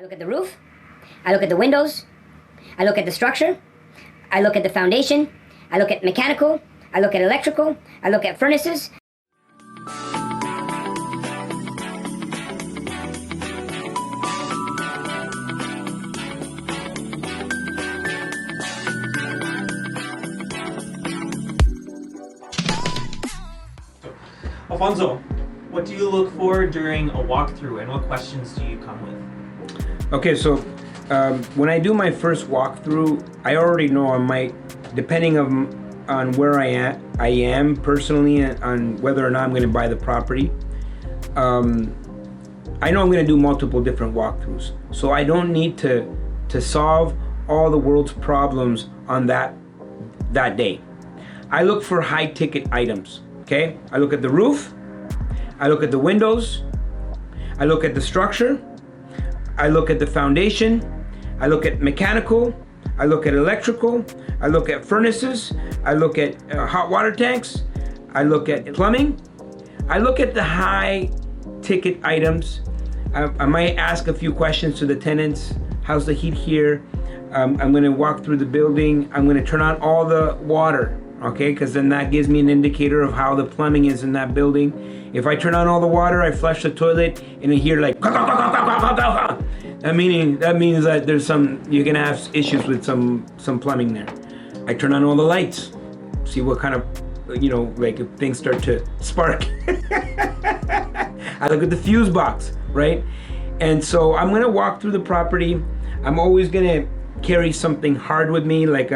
I look at the roof, I look at the windows, I look at the structure, I look at the foundation, I look at mechanical, I look at electrical, I look at furnaces. Alfonso, what do you look for during a walkthrough and what questions do you come with? Okay, so when I do my first walkthrough, I already know I might, depending on where I am personally, on whether or not I'm going to buy the property. I know I'm going to do multiple different walkthroughs, so I don't need to solve all the world's problems on that day. I look for high ticket items. Okay, I look at the roof, I look at the windows, I look at the structure, I look at the foundation, I look at mechanical, I look at electrical, I look at furnaces, I look at hot water tanks, I look at plumbing, I look at the high ticket items. I might ask a few questions to the tenants. How's the heat here? I'm going to walk through the building. I'm going to turn on all the water. Okay, because then that gives me an indicator of how the plumbing is in that building. If I turn on all the water, I flush the toilet, and I hear like that means that there's you're gonna have issues with some plumbing there. I turn on all the lights, see what kind of, like if things start to spark. I look at the fuse box, right? And so I'm gonna walk through the property. I'm always gonna carry something hard with me, like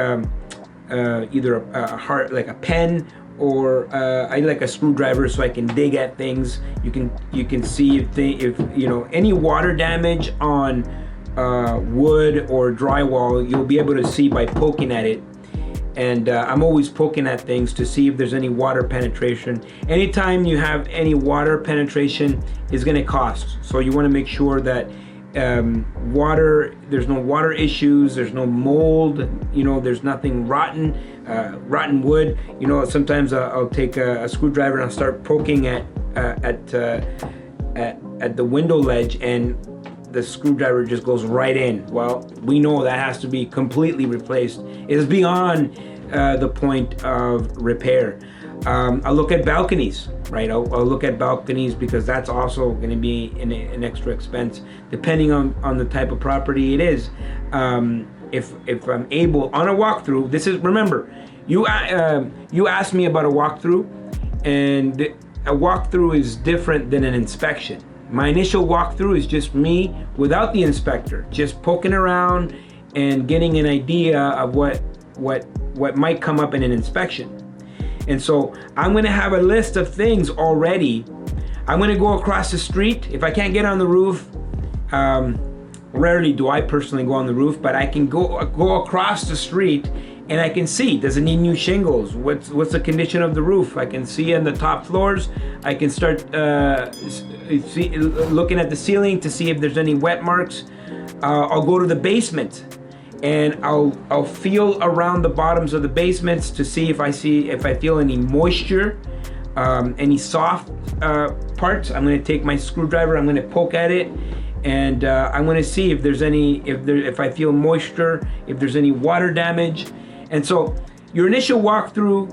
either a hard, like a pen, or I like a screwdriver so I can dig at things. You can see if any water damage on wood or drywall, you'll be able to see by poking at it. And I'm always poking at things to see if there's any water penetration. Anytime you have any water penetration is going to cost. So you want to make sure that there's no water issues, there's no mold, there's nothing rotten, rotten wood. Sometimes I'll take a screwdriver and I'll start poking at the window ledge, and the screwdriver just goes right in. Well, we know that has to be completely replaced. It is beyond the point of repair. I'll look at balconies, right? I'll look at balconies because that's also going to be an extra expense depending on the type of property it is. If I'm able on a walkthrough, remember, you asked me about a walkthrough, and a walkthrough is different than an inspection. My initial walkthrough is just me without the inspector, just poking around and getting an idea of what might come up in an inspection. And so I'm going to have a list of things already. I'm going to go across the street. If I can't get on the roof, rarely do I personally go on the roof, but I can go across the street and I can see, does it need new shingles? What's the condition of the roof? I can see on the top floors. I can start looking at the ceiling to see if there's any wet marks. I'll go to the basement, and I'll feel around the bottoms of the basements to see if I feel any moisture, any soft parts. I'm going to take my screwdriver, I'm going to poke at it, and I'm going to see if if I feel moisture, if there's any water damage. And so your initial walkthrough,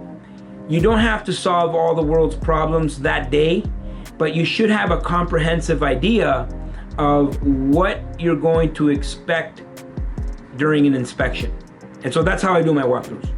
you don't have to solve all the world's problems that day, but you should have a comprehensive idea of what you're going to expect during an inspection. And so that's how I do my walkthroughs.